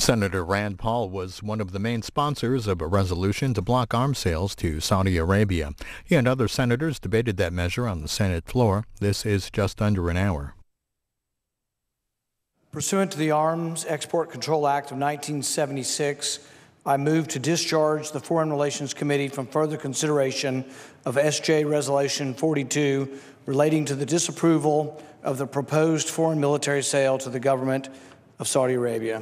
Senator Rand Paul was one of the main sponsors of a resolution to block arms sales to Saudi Arabia. He and other senators debated that measure on the Senate floor. This is just under an hour. Pursuant to the Arms Export Control Act of 1976, I move to discharge the Foreign Relations Committee from further consideration of SJ Resolution 42 relating to the disapproval of the proposed foreign military sale to the government of Saudi Arabia.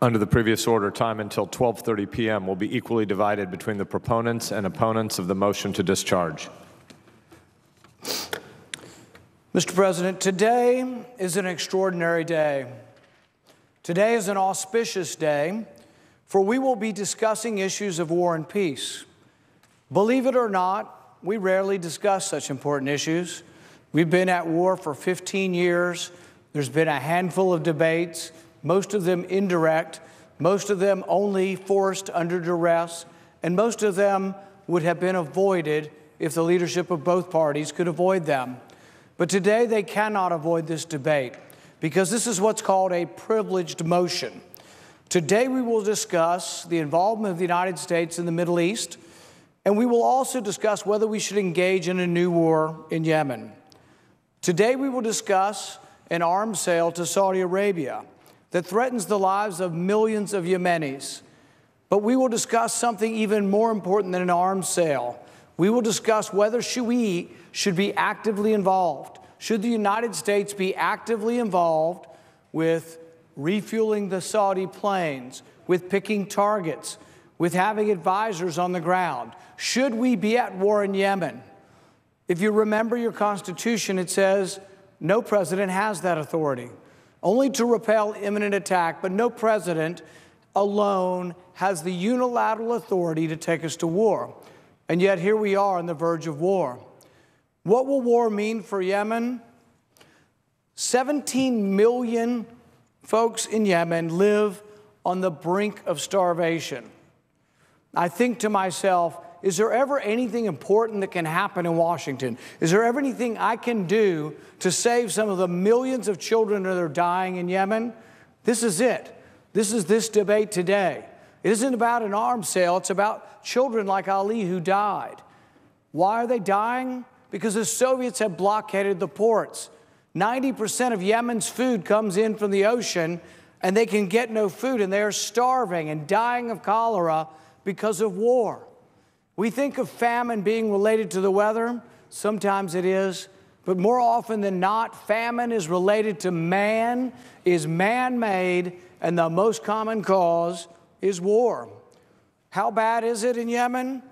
Under the previous order, time until 12:30 p.m. will be equally divided between the proponents and opponents of the motion to discharge. Mr. President, today is an extraordinary day. Today is an auspicious day, for we will be discussing issues of war and peace. Believe it or not, we rarely discuss such important issues. We've been at war for 15 years. There's been a handful of debates, most of them indirect, most of them only forced under duress, and most of them would have been avoided if the leadership of both parties could avoid them. But today they cannot avoid this debate because this is what's called a privileged motion. Today we will discuss the involvement of the United States in the Middle East, and we will also discuss whether we should engage in a new war in Yemen. Today we will discuss an arms sale to Saudi Arabia that threatens the lives of millions of Yemenis. But we will discuss something even more important than an arms sale. We will discuss whether we should be actively involved. Should the United States be actively involved with refueling the Saudi planes, with picking targets, with having advisors on the ground? Should we be at war in Yemen? If you remember your Constitution, it says no president has that authority, only to repel imminent attack, but no president alone has the unilateral authority to take us to war. And yet here we are on the verge of war. What will war mean for Yemen? 17 million folks in Yemen live on the brink of starvation. I think to myself, is there ever anything important that can happen in Washington? Is there ever anything I can do to save some of the millions of children that are dying in Yemen? This is it. This is this debate today. It isn't about an arms sale. It's about children like Ali who died. Why are they dying? Because the Soviets have blockaded the ports. 90% of Yemen's food comes in from the ocean, and they can get no food, and they are starving and dying of cholera because of war. We think of famine being related to the weather. Sometimes it is. But more often than not, famine is related to man, is man-made, and the most common cause is war. How bad is it in Yemen?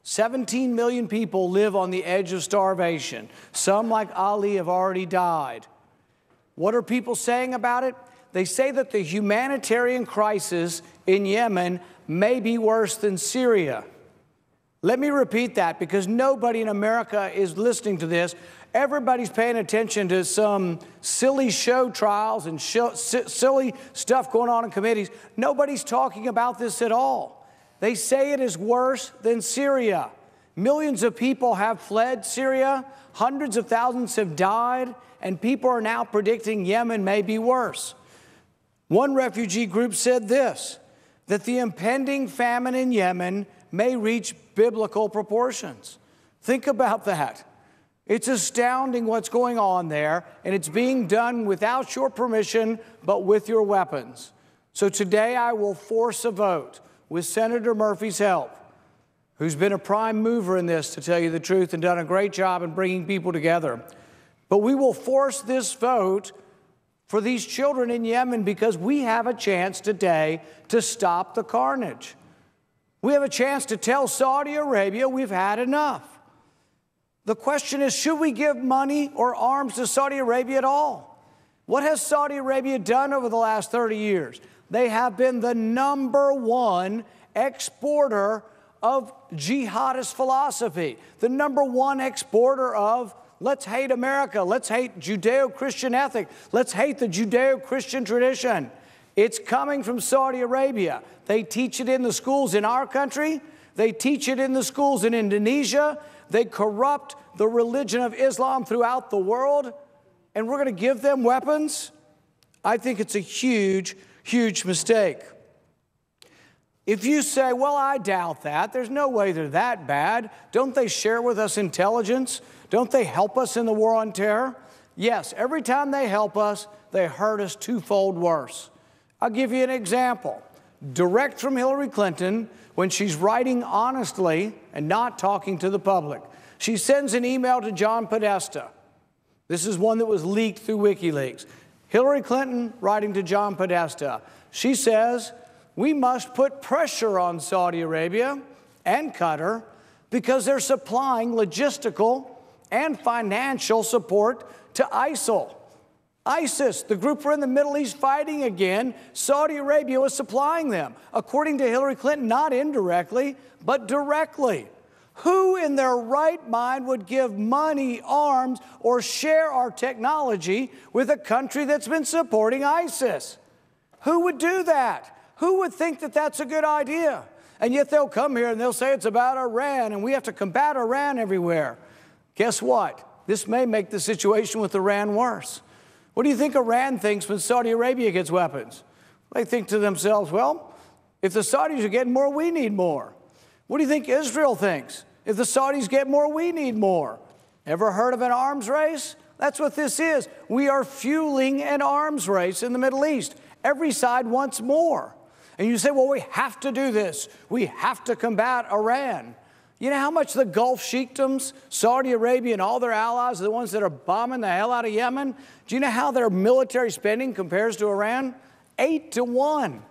17 million people live on the edge of starvation. Some, like Ali, have already died. What are people saying about it? They say that the humanitarian crisis in Yemen may be worse than Syria. Let me repeat that, because nobody in America is listening to this. Everybody's paying attention to some silly show trials and silly stuff going on in committees. Nobody's talking about this at all. They say it is worse than Syria. Millions of people have fled Syria. Hundreds of thousands have died, and people are now predicting Yemen may be worse. One refugee group said this, that the impending famine in Yemen may reach biblical proportions. Think about that. It's astounding what's going on there, and it's being done without your permission, but with your weapons. So today I will force a vote with Senator Murphy's help, who's been a prime mover in this, to tell you the truth, and done a great job in bringing people together. But we will force this vote for these children in Yemen because we have a chance today to stop the carnage. We have a chance to tell Saudi Arabia we've had enough. The question is, should we give money or arms to Saudi Arabia at all? What has Saudi Arabia done over the last 30 years? They have been the #1 exporter of jihadist philosophy, the #1 exporter of let's hate America, let's hate Judeo-Christian ethic, let's hate the Judeo-Christian tradition. It's coming from Saudi Arabia. They teach it in the schools in our country. They teach it in the schools in Indonesia. They corrupt the religion of Islam throughout the world. And we're going to give them weapons? I think it's a huge, huge mistake. If you say, well, I doubt that, there's no way they're that bad, don't they share with us intelligence? Don't they help us in the war on terror? Yes, every time they help us, they hurt us twofold worse. I'll give you an example. Direct from Hillary Clinton, when she's writing honestly and not talking to the public. She sends an email to John Podesta. This is one that was leaked through WikiLeaks. Hillary Clinton writing to John Podesta. She says, we must put pressure on Saudi Arabia and Qatar because they're supplying logistical and financial support to ISIL. ISIS, the group we're in the Middle East fighting again, Saudi Arabia was supplying them, according to Hillary Clinton, not indirectly, but directly. Who in their right mind would give money, arms, or share our technology with a country that's been supporting ISIS? Who would do that? Who would think that that's a good idea? And yet they'll come here and they'll say it's about Iran and we have to combat Iran everywhere. Guess what? This may make the situation with Iran worse. What do you think Iran thinks when Saudi Arabia gets weapons? They think to themselves, well, if the Saudis are getting more, we need more. What do you think Israel thinks? If the Saudis get more, we need more. Ever heard of an arms race? That's what this is. We are fueling an arms race in the Middle East. Every side wants more. And you say, well, we have to do this. We have to combat Iran. You know how much the Gulf sheikdoms, Saudi Arabia and all their allies are the ones that are bombing the hell out of Yemen? Do you know how their military spending compares to Iran? 8-1.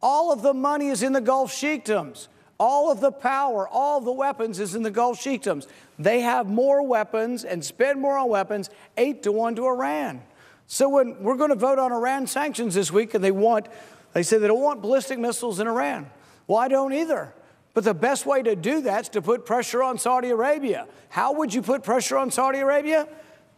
All of the money is in the Gulf sheikdoms. All of the power, all of the weapons is in the Gulf sheikdoms. They have more weapons and spend more on weapons, 8-1 to Iran. So when we're going to vote on Iran sanctions this week, and they say they don't want ballistic missiles in Iran. Well, I don't either. But the best way to do that is to put pressure on Saudi Arabia. How would you put pressure on Saudi Arabia?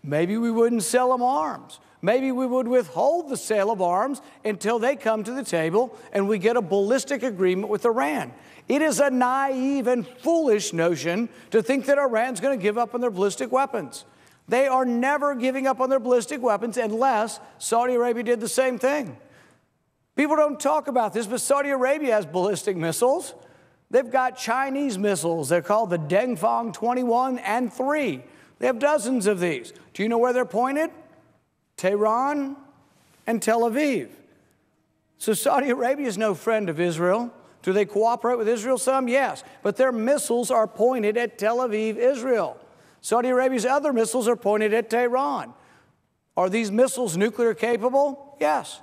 Maybe we wouldn't sell them arms. Maybe we would withhold the sale of arms until they come to the table and we get a ballistic agreement with Iran. It is a naive and foolish notion to think that Iran's going to give up on their ballistic weapons. They are never giving up on their ballistic weapons unless Saudi Arabia did the same thing. People don't talk about this, but Saudi Arabia has ballistic missiles. They've got Chinese missiles. They're called the Dengfang 21 and 3. They have dozens of these. Do you know where they're pointed? Tehran and Tel Aviv. So Saudi Arabia is no friend of Israel. Do they cooperate with Israel some? Yes. But their missiles are pointed at Tel Aviv, Israel. Saudi Arabia's other missiles are pointed at Tehran. Are these missiles nuclear capable? Yes.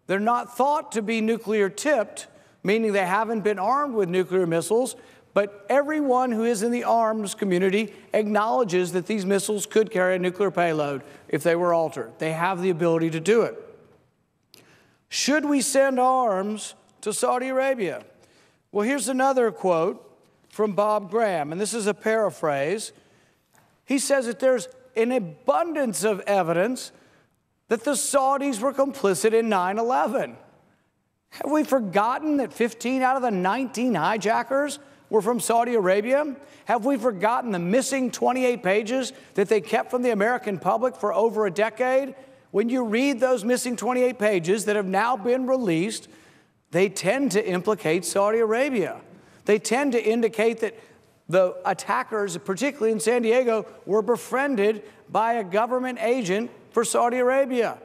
They're not thought to be nuclear tipped, meaning they haven't been armed with nuclear missiles, but everyone who is in the arms community acknowledges that these missiles could carry a nuclear payload if they were altered. They have the ability to do it. Should we send arms to Saudi Arabia? Well, here's another quote from Bob Graham, and this is a paraphrase. He says that there's an abundance of evidence that the Saudis were complicit in 9/11. Have we forgotten that 15 out of the 19 hijackers were from Saudi Arabia? Have we forgotten the missing 28 pages that they kept from the American public for over a decade? When you read those missing 28 pages that have now been released, they tend to implicate Saudi Arabia. They tend to indicate that the attackers, particularly in San Diego, were befriended by a government agent for Saudi Arabia.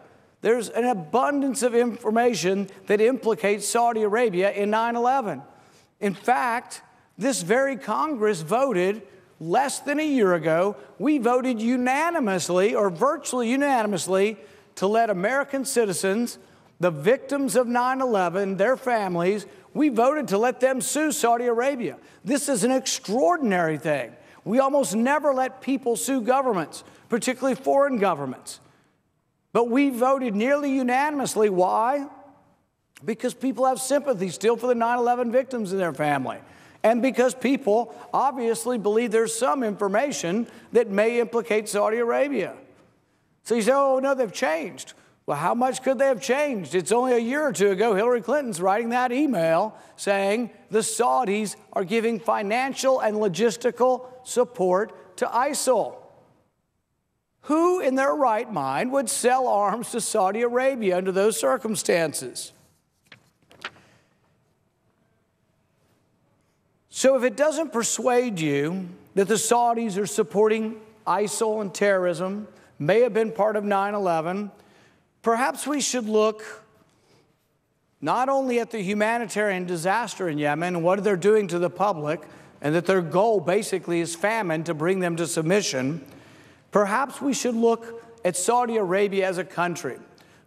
There's an abundance of information that implicates Saudi Arabia in 9/11. In fact, this very Congress voted less than a year ago. We voted unanimously, or virtually unanimously, to let American citizens, the victims of 9/11, their families, we voted to let them sue Saudi Arabia. This is an extraordinary thing. We almost never let people sue governments, particularly foreign governments. But we voted nearly unanimously. Why? Because people have sympathy still for the 9/11 victims and their family. And because people obviously believe there's some information that may implicate Saudi Arabia. So you say, oh, no, they've changed. Well, how much could they have changed? It's only a year or two ago, Hillary Clinton's writing that email saying the Saudis are giving financial and logistical support to ISIL. Who in their right mind would sell arms to Saudi Arabia under those circumstances? So if it doesn't persuade you that the Saudis are supporting ISIL and terrorism, may have been part of 9/11, perhaps we should look not only at the humanitarian disaster in Yemen and what they're doing to the public, and that their goal basically is famine to bring them to submission. Perhaps we should look at Saudi Arabia as a country.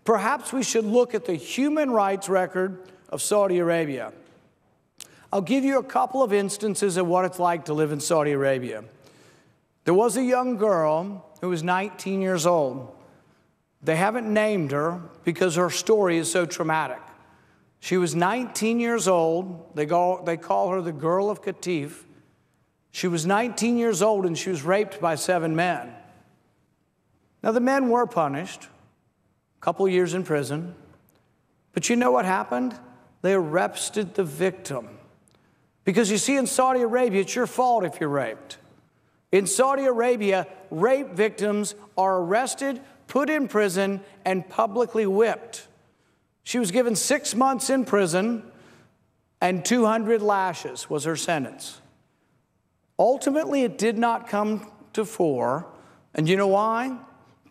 Perhaps we should look at the human rights record of Saudi Arabia. I'll give you a couple of instances of what it's like to live in Saudi Arabia. There was a young girl who was 19 years old. They haven't named her because her story is so traumatic. She was 19 years old. They call her the girl of Qatif. She was 19 years old and she was raped by 7 men. Now, the men were punished, a couple years in prison. But you know what happened? They arrested the victim. Because you see, in Saudi Arabia, it's your fault if you're raped. In Saudi Arabia, rape victims are arrested, put in prison, and publicly whipped. She was given 6 months in prison, and 200 lashes was her sentence. Ultimately, it did not come to fore. And you know why?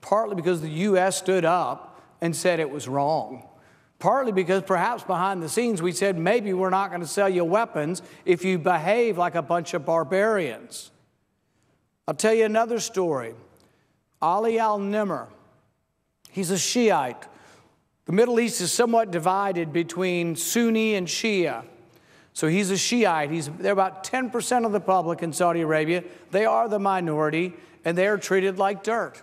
Partly because the U.S. stood up and said it was wrong. Partly because perhaps behind the scenes we said, maybe we're not going to sell you weapons if you behave like a bunch of barbarians. I'll tell you another story. Ali al-Nimr, he's a Shiite. The Middle East is somewhat divided between Sunni and Shia. So he's a Shiite. They're about 10% of the public in Saudi Arabia. They are the minority, and they are treated like dirt.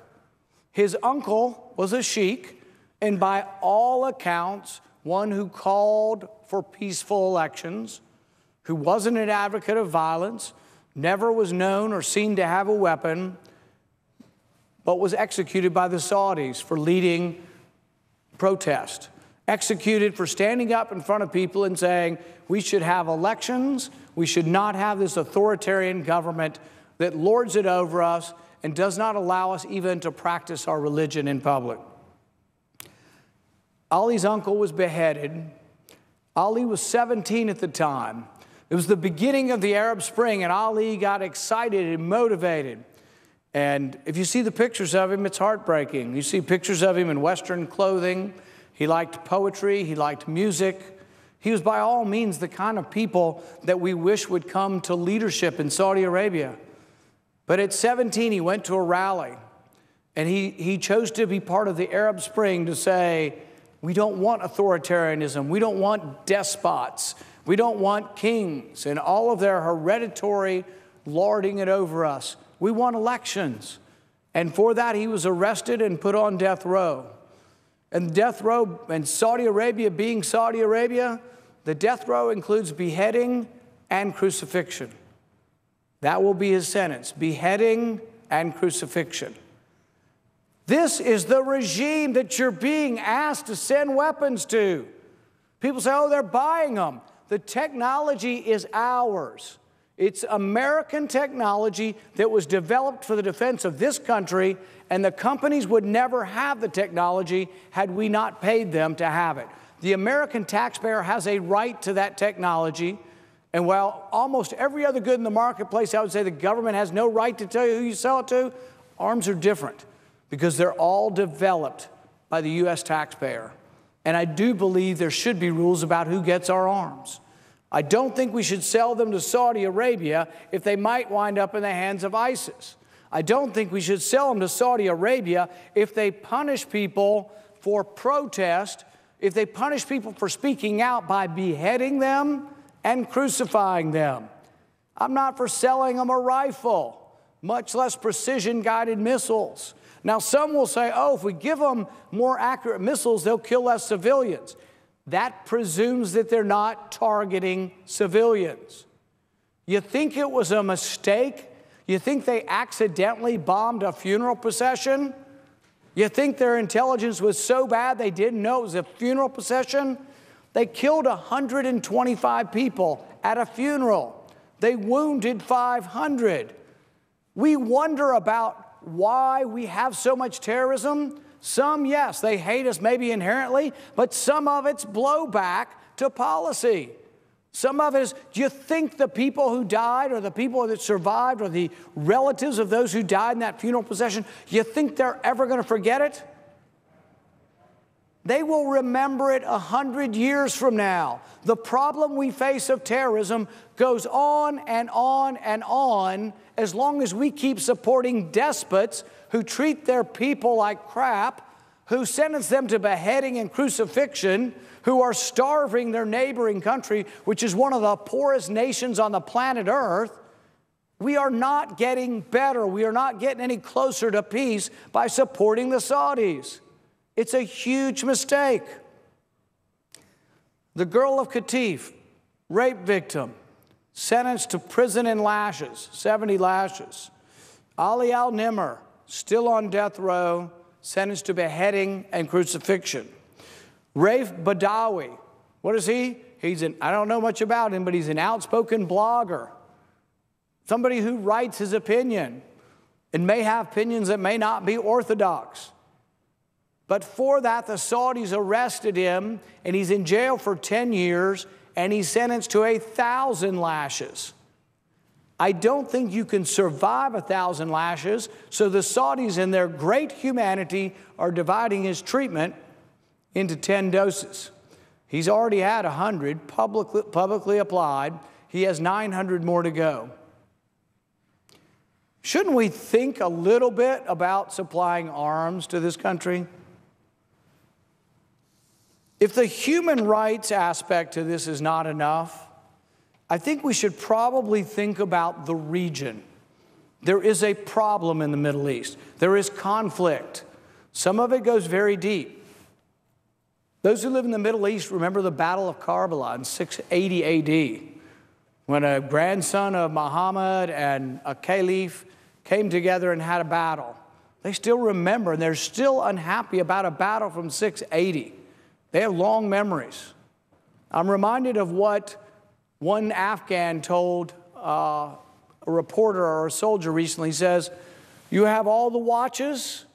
His uncle was a sheikh, and by all accounts, one who called for peaceful elections, who wasn't an advocate of violence, never was known or seen to have a weapon, but was executed by the Saudis for leading protest, executed for standing up in front of people and saying, we should have elections, we should not have this authoritarian government that lords it over us and does not allow us even to practice our religion in public. Ali's uncle was beheaded. Ali was 17 at the time. It was the beginning of the Arab Spring, and Ali got excited and motivated. And if you see the pictures of him, it's heartbreaking. You see pictures of him in Western clothing. He liked poetry. He liked music. He was by all means the kind of people that we wish would come to leadership in Saudi Arabia. But at 17, he went to a rally, and he chose to be part of the Arab Spring to say, we don't want authoritarianism. We don't want despots. We don't want kings and all of their hereditary lording it over us. We want elections. And for that, he was arrested and put on death row. And death row, and Saudi Arabia being Saudi Arabia, the death row includes beheading and crucifixion. That will be his sentence, beheading and crucifixion. This is the regime that you're being asked to send weapons to. People say, oh, they're buying them. The technology is ours. It's American technology that was developed for the defense of this country, and the companies would never have the technology had we not paid them to have it. The American taxpayer has a right to that technology, and while almost every other good in the marketplace, I would say the government has no right to tell you who you sell it to, arms are different because they're all developed by the U.S. taxpayer. And I do believe there should be rules about who gets our arms. I don't think we should sell them to Saudi Arabia if they might wind up in the hands of ISIS. I don't think we should sell them to Saudi Arabia if they punish people for protest, if they punish people for speaking out by beheading them and crucifying them. I'm not for selling them a rifle, much less precision-guided missiles. Now, some will say, oh, if we give them more accurate missiles, they'll kill less civilians. That presumes that they're not targeting civilians. You think it was a mistake? You think they accidentally bombed a funeral procession? You think their intelligence was so bad they didn't know it was a funeral procession? They killed 125 people at a funeral. They wounded 500. We wonder about why we have so much terrorism? Some, yes, they hate us maybe inherently, but some of it's blowback to policy. Some of it is, do you think the people who died or the people that survived or the relatives of those who died in that funeral procession, you think they're ever going to forget it? They will remember it 100 years from now. The problem we face of terrorism goes on and on and on as long as we keep supporting despots who treat their people like crap, who sentence them to beheading and crucifixion, who are starving their neighboring country, which is one of the poorest nations on the planet Earth. We are not getting better. We are not getting any closer to peace by supporting the Saudis. It's a huge mistake. The girl of Qatif, rape victim, sentenced to prison and lashes, 70 lashes. Ali al-Nimr, still on death row, sentenced to beheading and crucifixion. Raif Badawi, what is he? I don't know much about him, but he's an outspoken blogger. Somebody who writes his opinion and may have opinions that may not be orthodox. But for that, the Saudis arrested him, and he's in jail for 10 years, and he's sentenced to 1,000 lashes. I don't think you can survive 1,000 lashes, so the Saudis, in their great humanity, are dividing his treatment into 10 doses. He's already had 100 publicly applied. He has 900 more to go. Shouldn't we think a little bit about supplying arms to this country? If the human rights aspect to this is not enough, I think we should probably think about the region. There is a problem in the Middle East. There is conflict. Some of it goes very deep. Those who live in the Middle East remember the Battle of Karbala in 680 AD, when a grandson of Muhammad and a caliph came together and had a battle. They still remember, and they're still unhappy about a battle from 680. They have long memories. I'm reminded of what one Afghan told a reporter or a soldier recently. He says, "You have all the watches,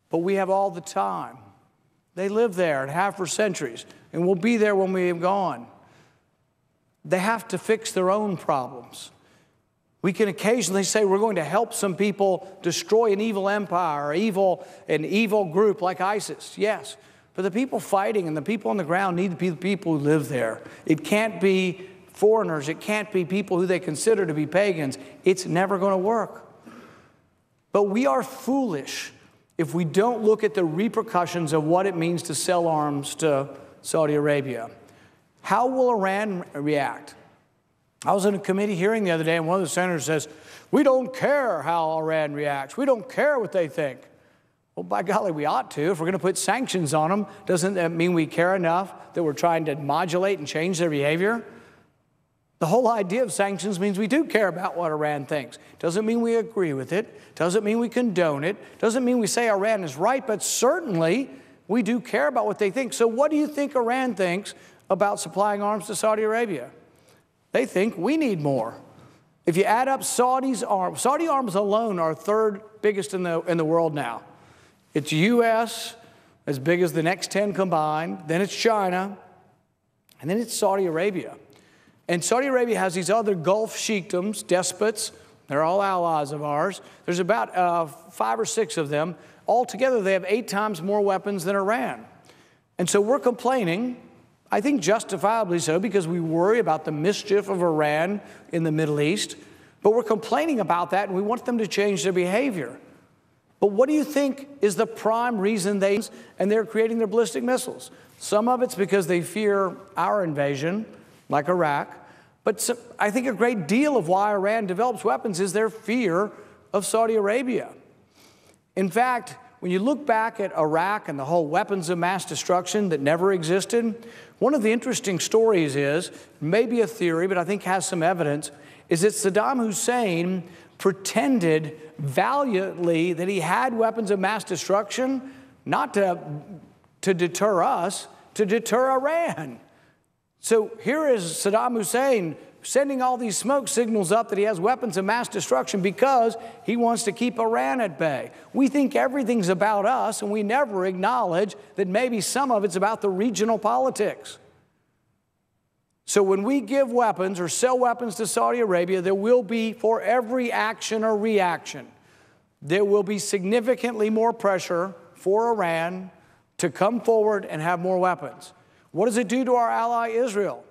but we have all the time." They live there and have for centuries, and we'll be there when we have gone. They have to fix their own problems. We can occasionally say we're going to help some people destroy an evil empire or an evil group like ISIS. Yes. But the people fighting and the people on the ground need to be the people who live there. It can't be foreigners. It can't be people who they consider to be pagans. It's never going to work. But we are foolish if we don't look at the repercussions of what it means to sell arms to Saudi Arabia. How will Iran react? I was in a committee hearing the other day, and one of the senators says, "We don't care how Iran reacts. We don't care what they think." Well, by golly, we ought to. If we're going to put sanctions on them, doesn't that mean we care enough that we're trying to modulate and change their behavior? The whole idea of sanctions means we do care about what Iran thinks. Doesn't mean we agree with it. Doesn't mean we condone it. Doesn't mean we say Iran is right, but certainly we do care about what they think. So what do you think Iran thinks about supplying arms to Saudi Arabia? They think we need more. If you add up Saudi arms alone are third biggest in the world now. It's U.S., as big as the next 10 combined, then it's China, and then it's Saudi Arabia. And Saudi Arabia has these other Gulf sheikdoms, despots. They're all allies of ours. There's about 5 or 6 of them. Altogether, they have 8 times more weapons than Iran. And so we're complaining, I think justifiably so, because we worry about the mischief of Iran in the Middle East. But we're complaining about that, and we want them to change their behavior. But what do you think is the prime reason they're creating their ballistic missiles? Some of it's because they fear our invasion, like Iraq. But I think a great deal of why Iran develops weapons is their fear of Saudi Arabia. In fact, when you look back at Iraq and the whole weapons of mass destruction that never existed, one of the interesting stories is, maybe a theory, but I think has some evidence, is that Saddam Hussein pretended valiantly that he had weapons of mass destruction, not to deter us, to deter Iran. So here is Saddam Hussein sending all these smoke signals up that he has weapons of mass destruction because he wants to keep Iran at bay. We think everything's about us, and we never acknowledge that maybe some of it's about the regional politics. So when we give weapons or sell weapons to Saudi Arabia, there will be, for every action or reaction, there will be significantly more pressure for Iran to come forward and have more weapons. What does it do to our ally Israel?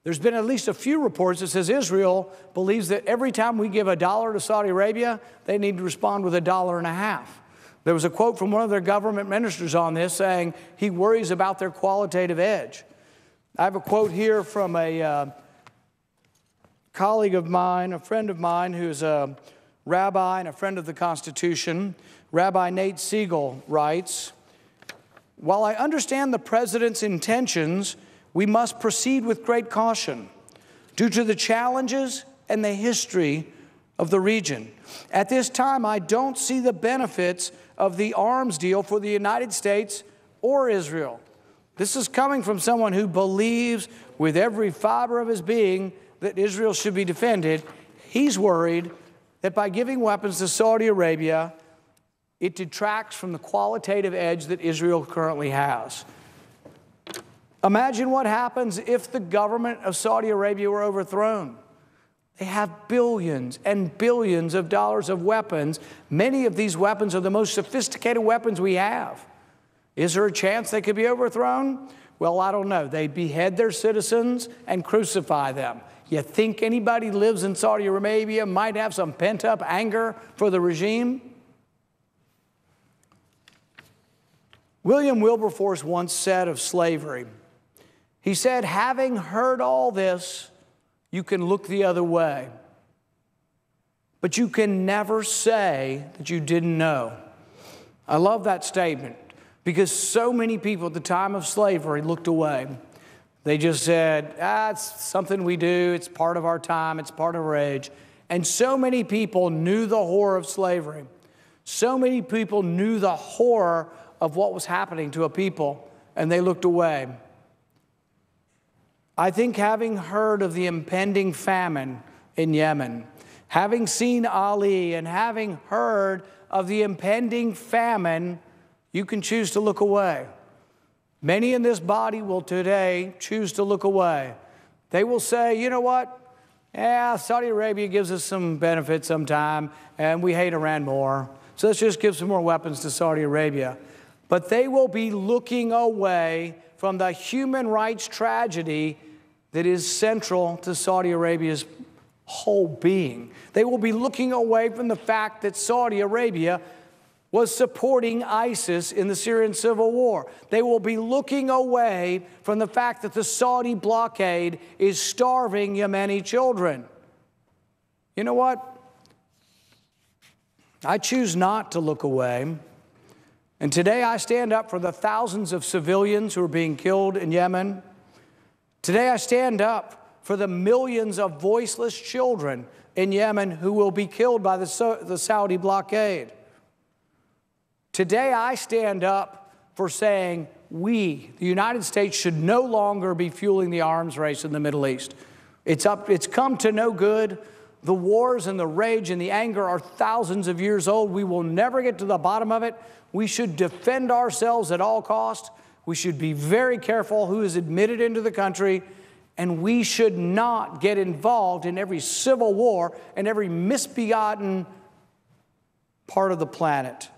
There's been at least a few reports that says Israel believes that every time we give $1 to Saudi Arabia, they need to respond with $1.50. There was a quote from one of their government ministers on this saying he worries about their qualitative edge. I have a quote here from a colleague of mine, a friend of mine who's a rabbi and a friend of the Constitution. Rabbi Nate Siegel writes, "While I understand the president's intentions, we must proceed with great caution due to the challenges and the history of the region. At this time, I don't see the benefits of the arms deal for the United States or Israel." This is coming from someone who believes with every fiber of his being that Israel should be defended. He's worried that by giving weapons to Saudi Arabia, it detracts from the qualitative edge that Israel currently has. Imagine what happens if the government of Saudi Arabia were overthrown. They have billions and billions of dollars of weapons. Many of these weapons are the most sophisticated weapons we have. Is there a chance they could be overthrown? Well, I don't know. They behead their citizens and crucify them. You think anybody who lives in Saudi Arabia might have some pent-up anger for the regime? William Wilberforce once said of slavery, he said, "Having heard all this, you can look the other way, but you can never say that you didn't know." I love that statement because so many people at the time of slavery looked away. They just said, it's something we do, it's part of our time, it's part of our age. And so many people knew the horror of slavery. So many people knew the horror of what was happening to a people, and they looked away. I think having heard of the impending famine in Yemen, having seen Ali and having heard of the impending famine, you can choose to look away. Many in this body will today choose to look away. They will say, you know what? Saudi Arabia gives us some benefits sometime, and we hate Iran more, so let's just give some more weapons to Saudi Arabia. But they will be looking away from the human rights tragedy that is central to Saudi Arabia's whole being. They will be looking away from the fact that Saudi Arabia was supporting ISIS in the Syrian civil war. They will be looking away from the fact that the Saudi blockade is starving Yemeni children. You know what? I choose not to look away. And today I stand up for the thousands of civilians who are being killed in Yemen. Today I stand up for the millions of voiceless children in Yemen who will be killed by the Saudi blockade. Today I stand up for saying we, the United States, should no longer be fueling the arms race in the Middle East. It's come to no good. The wars and the rage and the anger are thousands of years old. We will never get to the bottom of it. We should defend ourselves at all costs. We should be very careful who is admitted into the country, and we should not get involved in every civil war and every misbegotten part of the planet.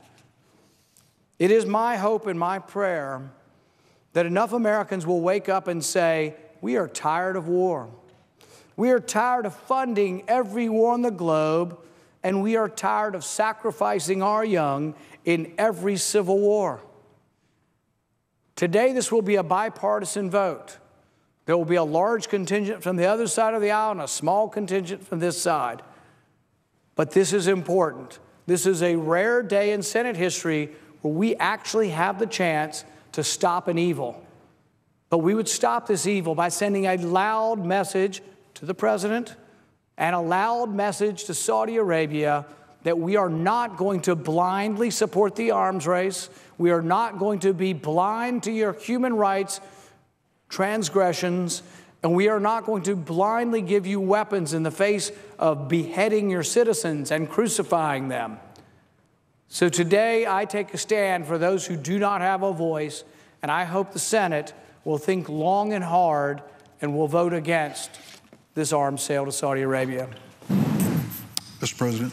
It is my hope and my prayer that enough Americans will wake up and say, we are tired of war. We are tired of funding every war on the globe, and we are tired of sacrificing our young in every civil war. Today, this will be a bipartisan vote. There will be a large contingent from the other side of the aisle and a small contingent from this side. But this is important. This is a rare day in Senate history where we actually have the chance to stop an evil. But we would stop this evil by sending a loud message to the president and a loud message to Saudi Arabia that we are not going to blindly support the arms race. We are not going to be blind to your human rights transgressions, And we are not going to blindly give you weapons in the face of beheading your citizens and crucifying them. So today I take a stand for those who do not have a voice, and I hope the Senate will think long and hard and will vote against this arms sale to Saudi Arabia. Mr. President.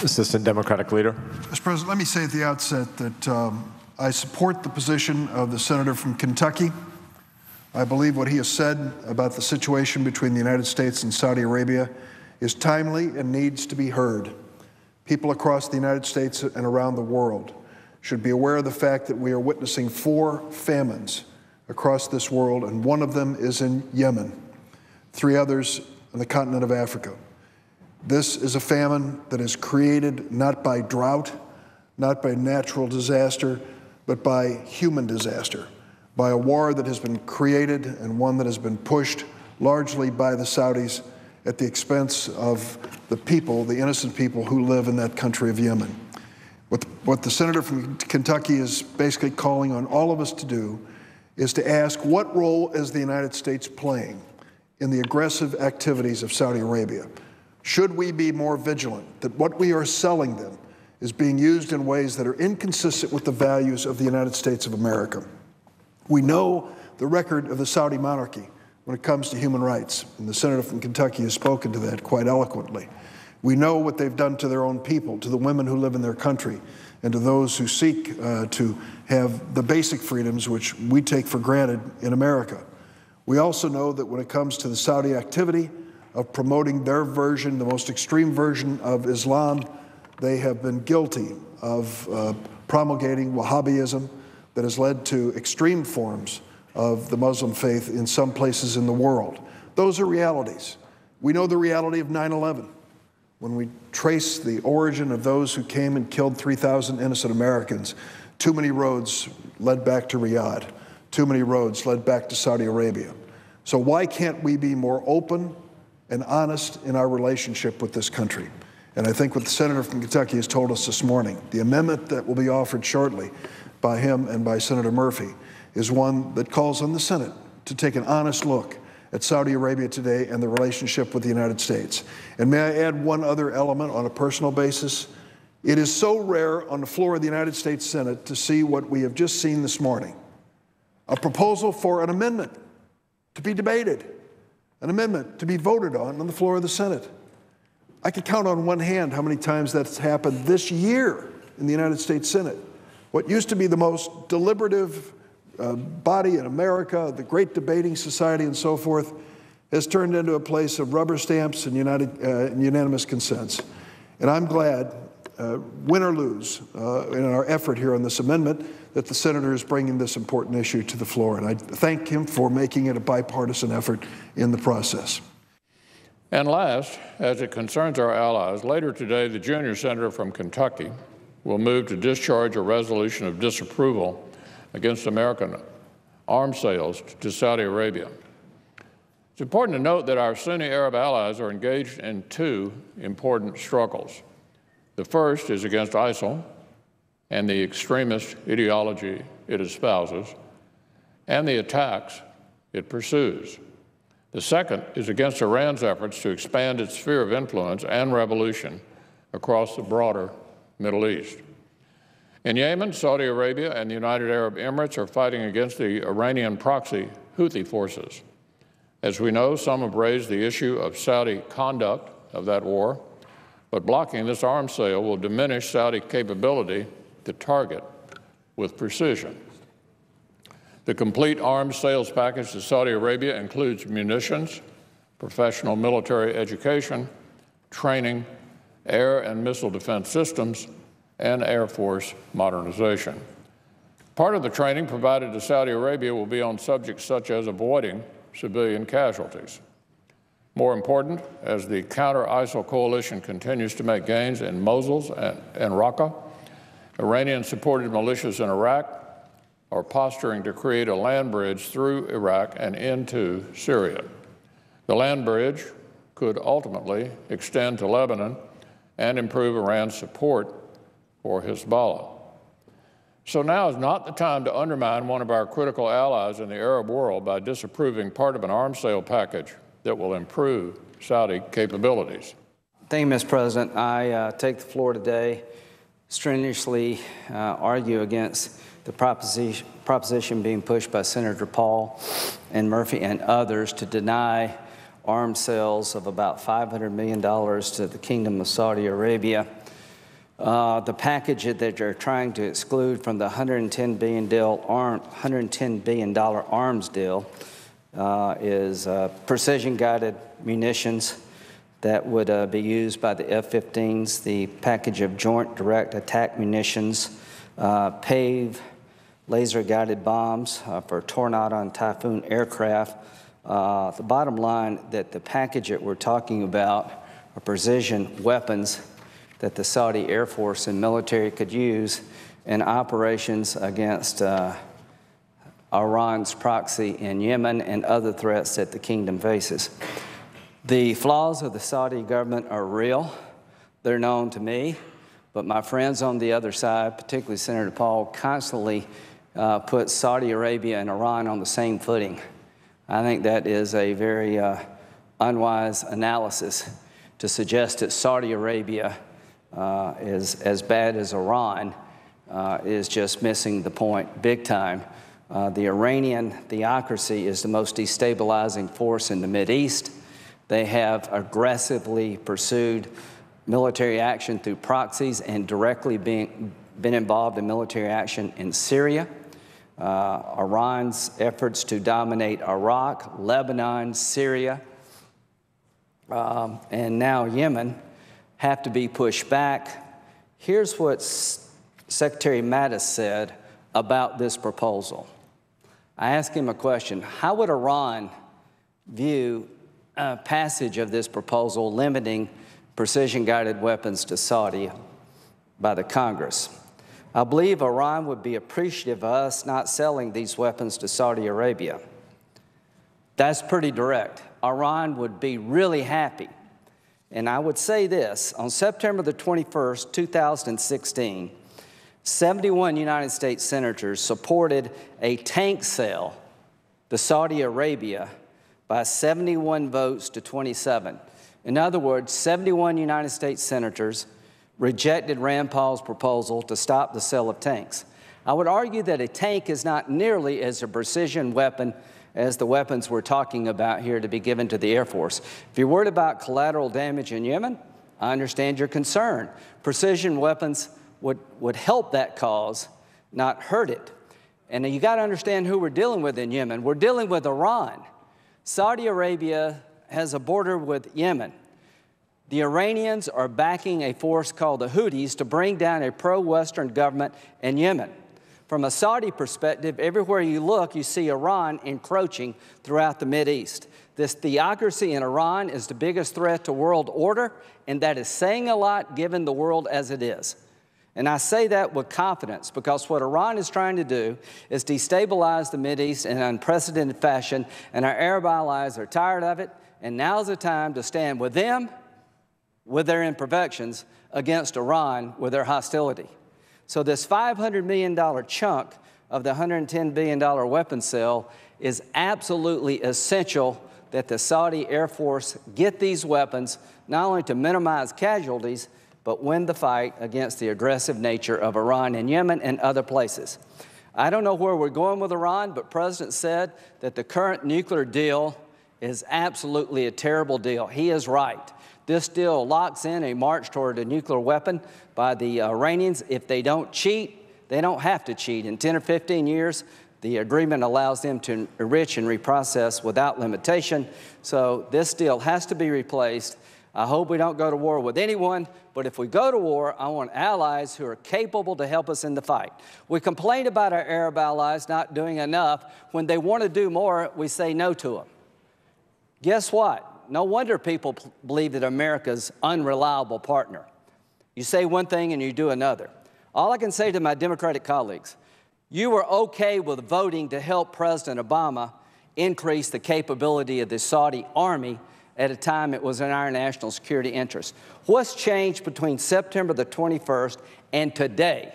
Assistant Democratic Leader. Mr. President, let me say at the outset that I support the position of the senator from Kentucky. I believe what he has said about the situation between the United States and Saudi Arabia is timely and needs to be heard. People across the United States and around the world should be aware of the fact that we are witnessing 4 famines across this world, and one of them is in Yemen, 3 others on the continent of Africa. This is a famine that is created not by drought, not by natural disaster, but by human disaster, by a war that has been created and one that has been pushed largely by the Saudis at the expense of the people, the innocent people who live in that country of Yemen. What the senator from Kentucky is basically calling on all of us to do is to ask, what role is the United States playing in the aggressive activities of Saudi Arabia? Should we be more vigilant that what we are selling them is being used in ways that are inconsistent with the values of the United States of America? We know the record of the Saudi monarchy when it comes to human rights, and the senator from Kentucky has spoken to that quite eloquently. We know what they've done to their own people, to the women who live in their country, and to those who seek to have the basic freedoms which we take for granted in America. We also know that when it comes to the Saudi activity of promoting their version, the most extreme version of Islam, they have been guilty of promulgating Wahhabism that has led to extreme forms of the Muslim faith in some places in the world. Those are realities. We know the reality of 9/11. When we trace the origin of those who came and killed 3,000 innocent Americans, too many roads led back to Riyadh. Too many roads led back to Saudi Arabia. So why can't we be more open and honest in our relationship with this country? And I think what the senator from Kentucky has told us this morning, the amendment that will be offered shortly by him and by Senator Murphy, is one that calls on the Senate to take an honest look at Saudi Arabia today and the relationship with the United States. And may I add one other element on a personal basis? It is so rare on the floor of the United States Senate to see what we have just seen this morning, a proposal for an amendment to be debated, an amendment to be voted on the floor of the Senate. I could count on one hand how many times that's happened this year in the United States Senate. What used to be the most deliberative body in America, the great debating society and so forth, has turned into a place of rubber stamps and unanimous consents. And I'm glad, win or lose, in our effort here on this amendment, that the senator is bringing this important issue to the floor. And I thank him for making it a bipartisan effort in the process. And last, as it concerns our allies, later today, the junior senator from Kentucky will move to discharge a resolution of disapproval against American arms sales to Saudi Arabia. It's important to note that our Sunni Arab allies are engaged in 2 important struggles. The first is against ISIL and the extremist ideology it espouses, and the attacks it pursues. The second is against Iran's efforts to expand its sphere of influence and revolution across the broader Middle East. In Yemen, Saudi Arabia and the United Arab Emirates are fighting against the Iranian proxy Houthi forces. As we know, some have raised the issue of Saudi conduct of that war, but blocking this arms sale will diminish Saudi capability to target with precision. The complete arms sales package to Saudi Arabia includes munitions, professional military education, training, air and missile defense systems, and Air Force modernization. Part of the training provided to Saudi Arabia will be on subjects such as avoiding civilian casualties. More important, as the counter-ISIL coalition continues to make gains in Mosul and Raqqa, Iranian-supported militias in Iraq are posturing to create a land bridge through Iraq and into Syria. The land bridge could ultimately extend to Lebanon and improve Iran's support for Hezbollah. So now is not the time to undermine one of our critical allies in the Arab world by disapproving part of an arms sale package that will improve Saudi capabilities. Thank you, Mr. President. I take the floor today strenuously argue against the proposition being pushed by Senator Paul and Murphy and others to deny arms sales of about $500 million to the Kingdom of Saudi Arabia. The package that they're trying to exclude from the $110 billion arms deal is precision-guided munitions that would be used by the F-15s, the package of joint direct attack munitions, PAVE, laser-guided bombs for Tornado and Typhoon aircraft. The bottom line that the package that we're talking about are precision weapons that the Saudi Air Force and military could use in operations against Iran's proxy in Yemen and other threats that the kingdom faces. The flaws of the Saudi government are real. They're known to me, but my friends on the other side, particularly Senator Paul, constantly put Saudi Arabia and Iran on the same footing. I think that is a very unwise analysis to suggest that Saudi Arabia is as bad as Iran is just missing the point big time. The Iranian theocracy is the most destabilizing force in the Mideast. They have aggressively pursued military action through proxies and directly been involved in military action in Syria. Iran's efforts to dominate Iraq, Lebanon, Syria, and now Yemen have to be pushed back. Here's what Secretary Mattis said about this proposal. I asked him a question. How would Iran view passage of this proposal limiting precision-guided weapons to Saudi by the Congress? I believe Iran would be appreciative of us not selling these weapons to Saudi Arabia. That's pretty direct. Iran would be really happy. And I would say this, on September the 21st, 2016, 71 United States senators supported a tank sale to Saudi Arabia by 71 votes to 27. In other words, 71 United States senators rejected Rand Paul's proposal to stop the sale of tanks. I would argue that a tank is not nearly as a precision weapon as the weapons we're talking about here to be given to the Air Force. If you're worried about collateral damage in Yemen, I understand your concern. Precision weapons would help that cause, not hurt it. And you got to understand who we're dealing with in Yemen. We're dealing with Iran. Saudi Arabia has a border with Yemen. The Iranians are backing a force called the Houthis to bring down a pro-Western government in Yemen. From a Saudi perspective, everywhere you look, you see Iran encroaching throughout the Mideast. This theocracy in Iran is the biggest threat to world order, and that is saying a lot given the world as it is. And I say that with confidence because what Iran is trying to do is destabilize the Mideast in an unprecedented fashion, and our Arab allies are tired of it, and now's the time to stand with them, with their imperfections, against Iran with their hostility. So this $500 million chunk of the $110 billion weapons sale is absolutely essential that the Saudi Air Force get these weapons, not only to minimize casualties, but win the fight against the aggressive nature of Iran in Yemen and other places. I don't know where we're going with Iran, but the President said that the current nuclear deal is absolutely a terrible deal. He is right. This deal locks in a march toward a nuclear weapon by the Iranians. If they don't cheat, they don't have to cheat. In 10 or 15 years, the agreement allows them to enrich and reprocess without limitation. So this deal has to be replaced. I hope we don't go to war with anyone, but if we go to war, I want allies who are capable to help us in the fight. We complain about our Arab allies not doing enough. When they want to do more, we say no to them. Guess what? No wonder people believe that America's an unreliable partner. You say one thing and you do another. All I can say to my Democratic colleagues, you were okay with voting to help President Obama increase the capability of the Saudi army at a time it was in our national security interest. What's changed between September the 21st and today?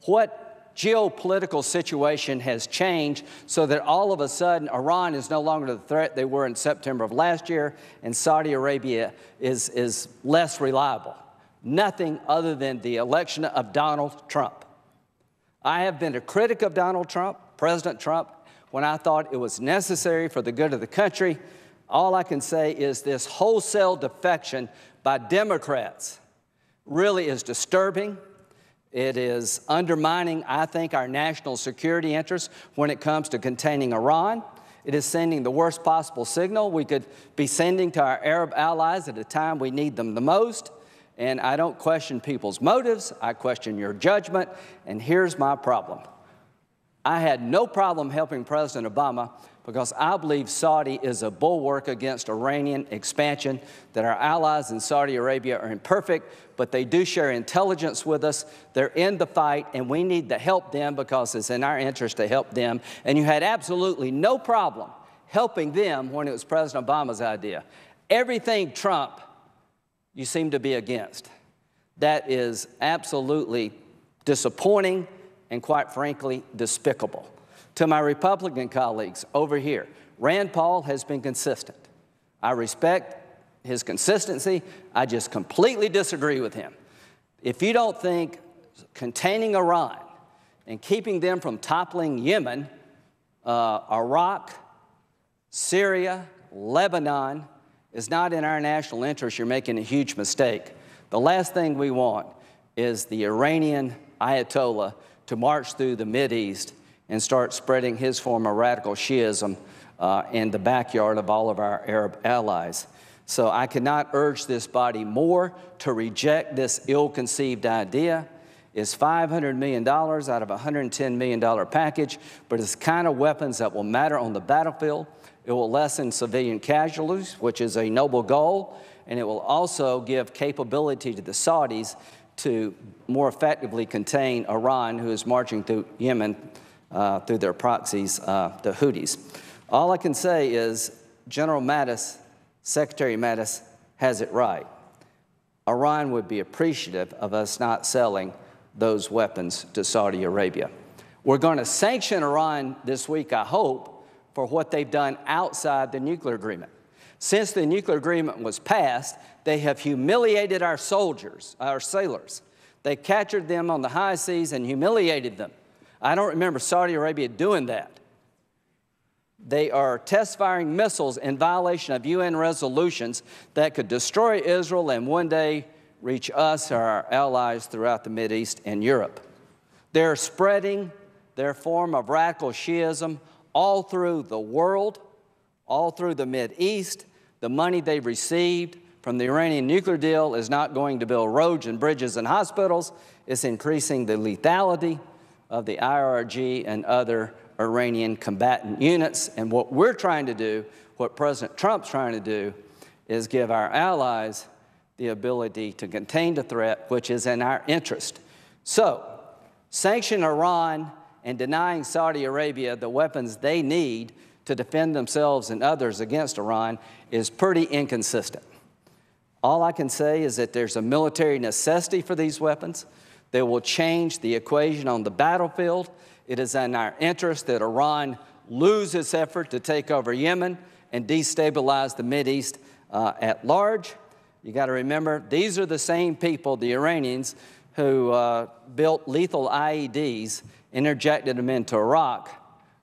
What geopolitical situation has changed so that all of a sudden Iran is no longer the threat they were in September of last year, and Saudi Arabia is less reliable. Nothing other than the election of Donald Trump. I have been a critic of Donald Trump, President Trump, when I thought it was necessary for the good of the country. All I can say is this wholesale defection by Democrats really is disturbing. It is undermining, I think, our national security interests when it comes to containing Iran. It is sending the worst possible signal we could be sending to our Arab allies at a time we need them the most. And I don't question people's motives. I question your judgment. And here's my problem. I had no problem helping President Obama because I believe Saudi is a bulwark against Iranian expansion, that our allies in Saudi Arabia are imperfect, but they do share intelligence with us. They're in the fight, and we need to help them because it's in our interest to help them. And you had absolutely no problem helping them when it was President Obama's idea. Everything Trump, you seem to be against. That is absolutely disappointing and, quite frankly, despicable. To my Republican colleagues over here, Rand Paul has been consistent. I respect his consistency. I just completely disagree with him. If you don't think containing Iran and keeping them from toppling Yemen, Iraq, Syria, Lebanon is not in our national interest, you're making a huge mistake. The last thing we want is the Iranian Ayatollah to march through the Mideast and start spreading his form of radical Shiism in the backyard of all of our Arab allies. So I cannot urge this body more to reject this ill-conceived idea. It's $500 million out of a $110 million package, but it's the kind of weapons that will matter on the battlefield. It will lessen civilian casualties, which is a noble goal, and it will also give capability to the Saudis to more effectively contain Iran, who is marching through Yemen through their proxies, the Houthis. All I can say is General Mattis, Secretary Mattis, has it right. Iran would be appreciative of us not selling those weapons to Saudi Arabia. We're going to sanction Iran this week, I hope, for what they've done outside the nuclear agreement. Since the nuclear agreement was passed, they have humiliated our soldiers, our sailors. They captured them on the high seas and humiliated them. I don't remember Saudi Arabia doing that. They are test-firing missiles in violation of UN resolutions that could destroy Israel and one day reach us or our allies throughout the Mideast and Europe. They're spreading their form of radical Shiism all through the world, all through the Mideast. The money they've received from the Iranian nuclear deal is not going to build roads and bridges and hospitals. It's increasing the lethality of the IRG and other Iranian combatant units. And what we're trying to do, what President Trump's trying to do, is give our allies the ability to contain the threat, which is in our interest. So, sanction Iran and denying Saudi Arabia the weapons they need to defend themselves and others against Iran is pretty inconsistent. All I can say is that there's a military necessity for these weapons. They will change the equation on the battlefield. It is in our interest that Iran lose its effort to take over Yemen and destabilize the Mideast at large. You got to remember, these are the same people, the Iranians, who built lethal IEDs, interjected them into Iraq,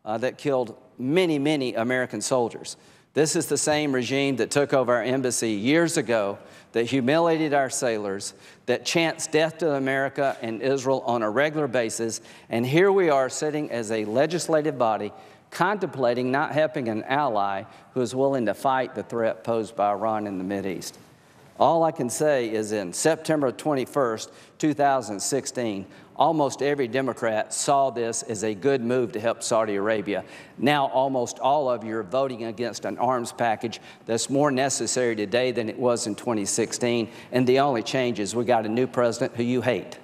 that killed many, many American soldiers. This is the same regime that took over our embassy years ago, that humiliated our sailors, that chants death to America and Israel on a regular basis. And here we are sitting as a legislative body contemplating not helping an ally who is willing to fight the threat posed by Iran in the Mideast. All I can say is in September 21st, 2016, almost every Democrat saw this as a good move to help Saudi Arabia. Now almost all of you are voting against an arms package that's more necessary today than it was in 2016, and the only change is we got a new president who you hate.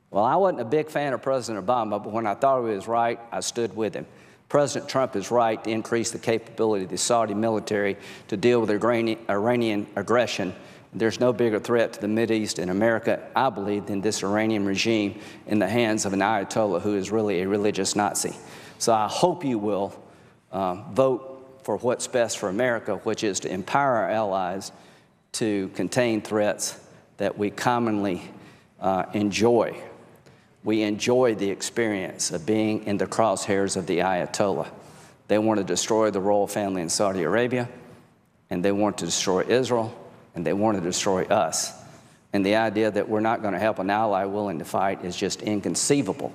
Well, I wasn't a big fan of President Obama, but when I thought he was right, I stood with him. President Trump is right to increase the capability of the Saudi military to deal with Iranian aggression There's no bigger threat to the Mideast and America, I believe, than this Iranian regime in the hands of an Ayatollah who is really a religious Nazi. So I hope you will vote for what's best for America, which is to empower our allies to contain threats that we commonly enjoy. We enjoy the experience of being in the crosshairs of the Ayatollah. They want to destroy the royal family in Saudi Arabia, and they want to destroy Israel, and they want to destroy us. And the idea that we're not going to help an ally willing to fight is just inconceivable.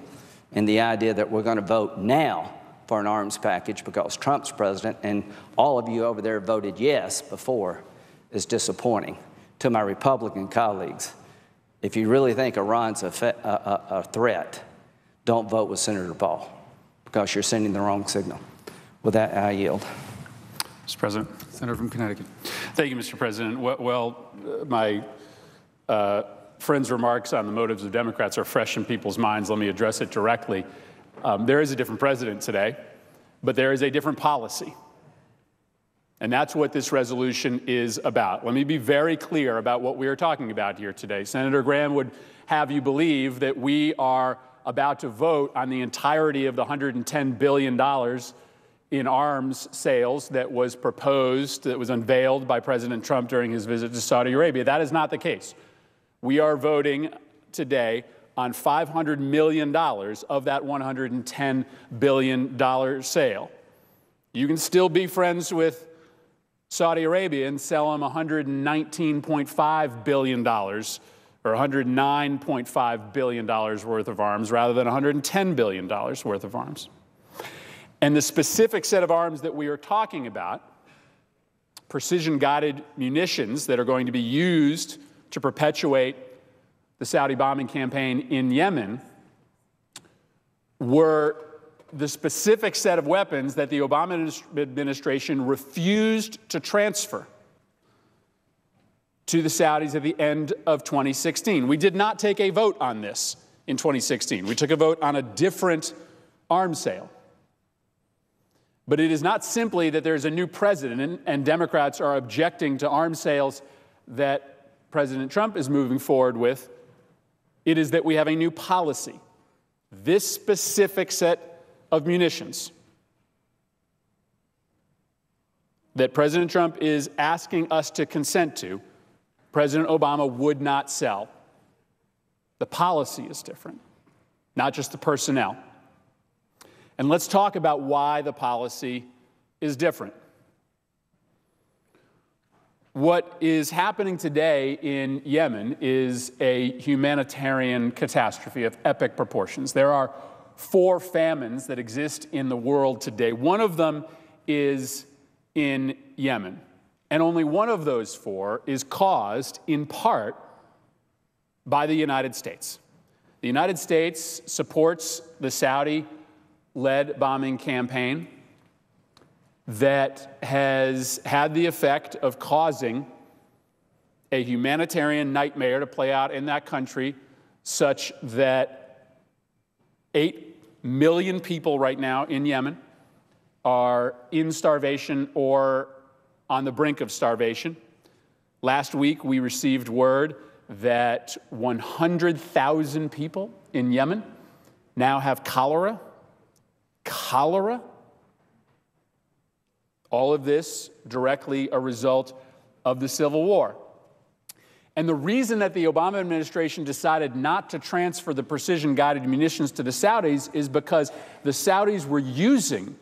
And the idea that we're going to vote now for an arms package because Trump's president and all of you over there voted yes before is disappointing. To my Republican colleagues, if you really think Iran's a threat, don't vote with Senator Paul because you're sending the wrong signal. With that, I yield. Mr. President. Senator from Connecticut. Thank you, Mr. President. Well, my friend's remarks on the motives of Democrats are fresh in people's minds. Let me address it directly. There is a different president today, but there is a different policy. And that's what this resolution is about. Let me be very clear about what we are talking about here today. Senator Graham would have you believe that we are about to vote on the entirety of the $110 billion in arms sales that was proposed, that was unveiled by President Trump during his visit to Saudi Arabia. That is not the case. We are voting today on $500 million of that $110 billion sale. You can still be friends with Saudi Arabia and sell them $119.5 billion or $109.5 billion worth of arms rather than $110 billion worth of arms. And the specific set of arms that we are talking about, precision-guided munitions that are going to be used to perpetuate the Saudi bombing campaign in Yemen, were the specific set of weapons that the Obama administration refused to transfer to the Saudis at the end of 2016. We did not take a vote on this in 2016. We took a vote on a different arms sale. But it is not simply that there's a new president and Democrats are objecting to arms sales that President Trump is moving forward with. It is that we have a new policy. This specific set of munitions that President Trump is asking us to consent to, President Obama would not sell. The policy is different, not just the personnel. And let's talk about why the policy is different. What is happening today in Yemen is a humanitarian catastrophe of epic proportions. There are 4 famines that exist in the world today. One of them is in Yemen. And only one of those 4 is caused in part by the United States. The United States supports the Saudi-led bombing campaign that has had the effect of causing a humanitarian nightmare to play out in that country, such that 8 million people right now in Yemen are in starvation or on the brink of starvation. Last week, we received word that 100,000 people in Yemen now have cholera. Cholera? All of this directly a result of the Civil War. And the reason that the Obama administration decided not to transfer the precision-guided munitions to the Saudis is because the Saudis were using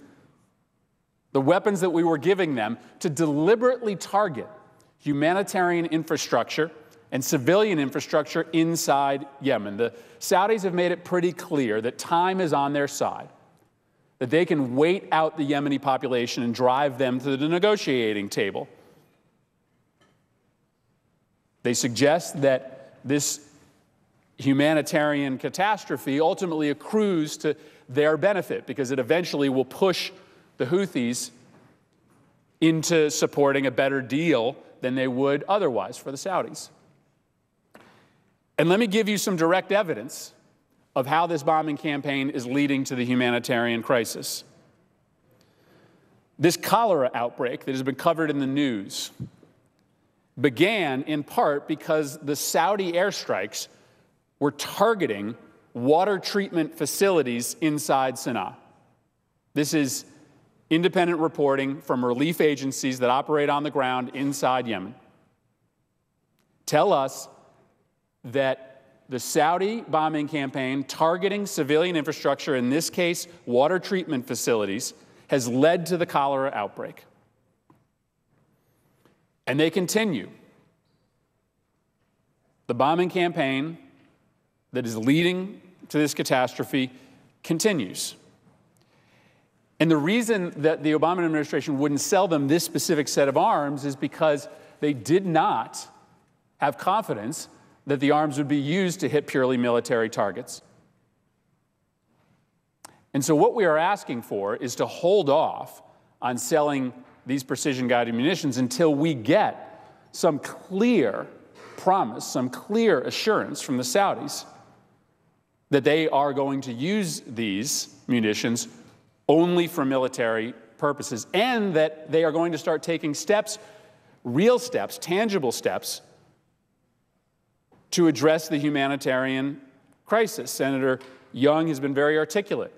the weapons that we were giving them to deliberately target humanitarian infrastructure and civilian infrastructure inside Yemen. The Saudis have made it pretty clear that time is on their side, that they can wait out the Yemeni population and drive them to the negotiating table. They suggest that this humanitarian catastrophe ultimately accrues to their benefit because it eventually will push the Houthis into supporting a better deal than they would otherwise for the Saudis. And let me give you some direct evidence of how this bombing campaign is leading to the humanitarian crisis. This cholera outbreak that has been covered in the news began in part because the Saudi airstrikes were targeting water treatment facilities inside Sana'a. This is independent reporting from relief agencies that operate on the ground inside Yemen. Tell us that the Saudi bombing campaign targeting civilian infrastructure, in this case water treatment facilities, has led to the cholera outbreak. And they continue. The bombing campaign that is leading to this catastrophe continues. And the reason that the Obama administration wouldn't sell them this specific set of arms is because they did not have confidence that the arms would be used to hit purely military targets. And so what we are asking for is to hold off on selling these precision-guided munitions until we get some clear promise, some clear assurance from the Saudis that they are going to use these munitions only for military purposes, and that they are going to start taking steps, real steps, tangible steps, to address the humanitarian crisis. Senator Young has been very articulate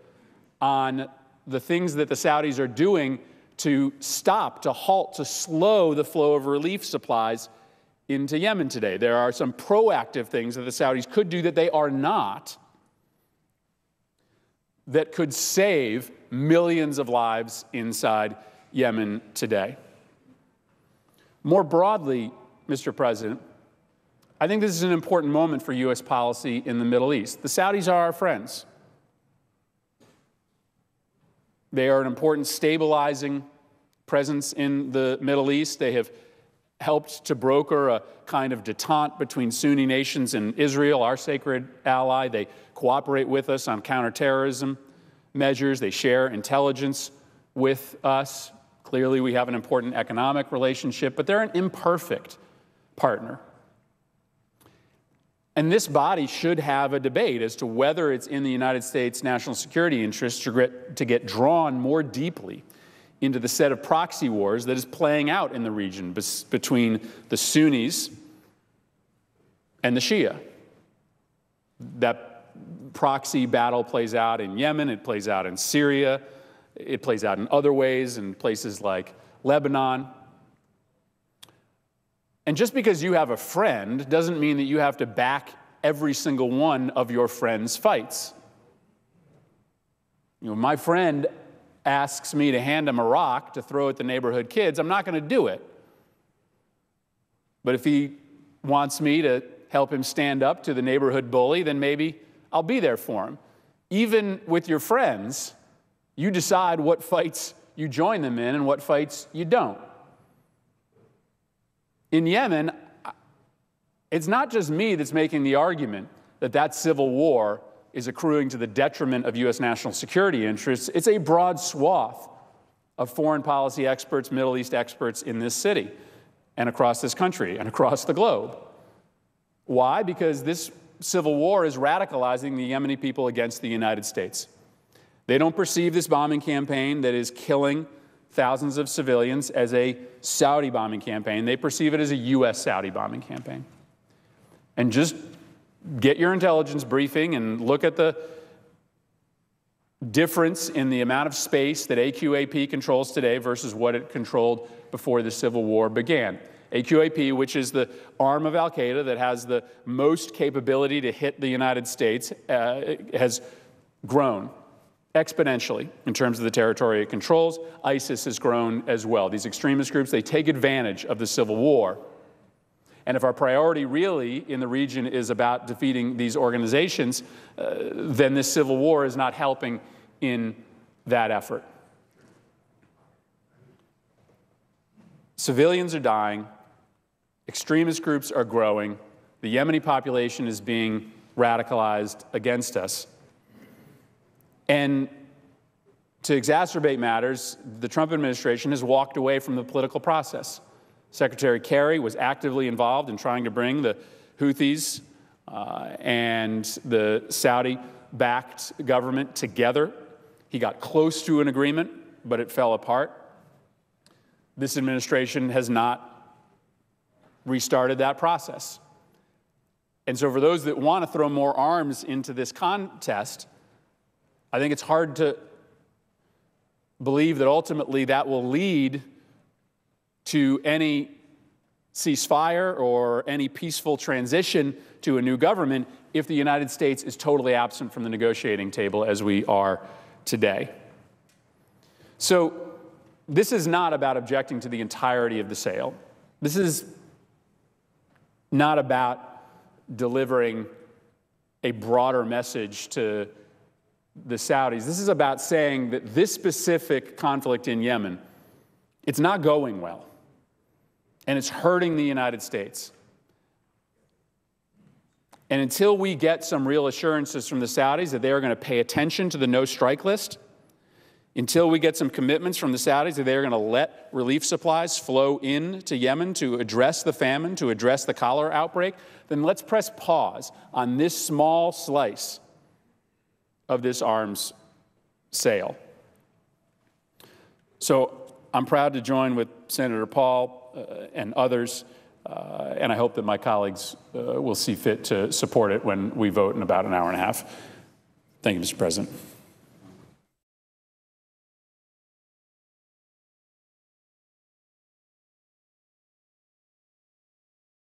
on the things that the Saudis are doing to stop, to halt, to slow the flow of relief supplies into Yemen today. There are some proactive things that the Saudis could do that they are not, that could save millions of lives inside Yemen today. More broadly, Mr. President, I think this is an important moment for U.S. policy in the Middle East. The Saudis are our friends. They are an important stabilizing presence in the Middle East. They have helped to broker a kind of detente between Sunni nations and Israel, our sacred ally. They cooperate with us on counterterrorism measures. They share intelligence with us. Clearly, we have an important economic relationship, but they're an imperfect partner. And this body should have a debate as to whether it's in the United States' national security interest to get drawn more deeply into the set of proxy wars that is playing out in the region between the Sunnis and the Shia. That proxy battle plays out in Yemen, it plays out in Syria, it plays out in other ways in places like Lebanon. And just because you have a friend doesn't mean that you have to back every single one of your friend's fights. You know, my friend asks me to hand him a rock to throw at the neighborhood kids, I'm not going to do it. But if he wants me to help him stand up to the neighborhood bully, then maybe I'll be there for him. Even with your friends, you decide what fights you join them in and what fights you don't. In Yemen, it's not just me that's making the argument that that civil war is accruing to the detriment of U.S. national security interests. It's a broad swath of foreign policy experts, Middle East experts in this city and across this country and across the globe. Why? Because this civil war is radicalizing the Yemeni people against the United States. They don't perceive this bombing campaign that is killing thousands of civilians as a Saudi bombing campaign. They perceive it as a U.S.-Saudi bombing campaign. And just get your intelligence briefing and look at the difference in the amount of space that AQAP controls today versus what it controlled before the civil war began. AQAP, which is the arm of al-Qaeda that has the most capability to hit the United States, has grown exponentially in terms of the territory it controls. ISIS has grown as well. These extremist groups, they take advantage of the civil war. And if our priority really in the region is about defeating these organizations, then this civil war is not helping in that effort. Civilians are dying. Extremist groups are growing. The Yemeni population is being radicalized against us. And to exacerbate matters, the Trump administration has walked away from the political process. Secretary Kerry was actively involved in trying to bring the Houthis and the Saudi-backed government together. He got close to an agreement, but it fell apart. This administration has not restarted that process. And so for those that want to throw more arms into this contest, I think it's hard to believe that ultimately that will lead to any ceasefire or any peaceful transition to a new government if the United States is totally absent from the negotiating table as we are today. So this is not about objecting to the entirety of the sale. This is not about delivering a broader message to the Saudis. This is about saying that this specific conflict in Yemen, it's not going well, and it's hurting the United States. And until we get some real assurances from the Saudis that they are going to pay attention to the no-strike list, until we get some commitments from the Saudis that they are going to let relief supplies flow into Yemen to address the famine, to address the cholera outbreak, then let's press pause on this small slice of this arms sale. So I'm proud to join with Senator Paul and others, and I hope that my colleagues will see fit to support it when we vote in about an hour and a half. Thank you, Mr. President.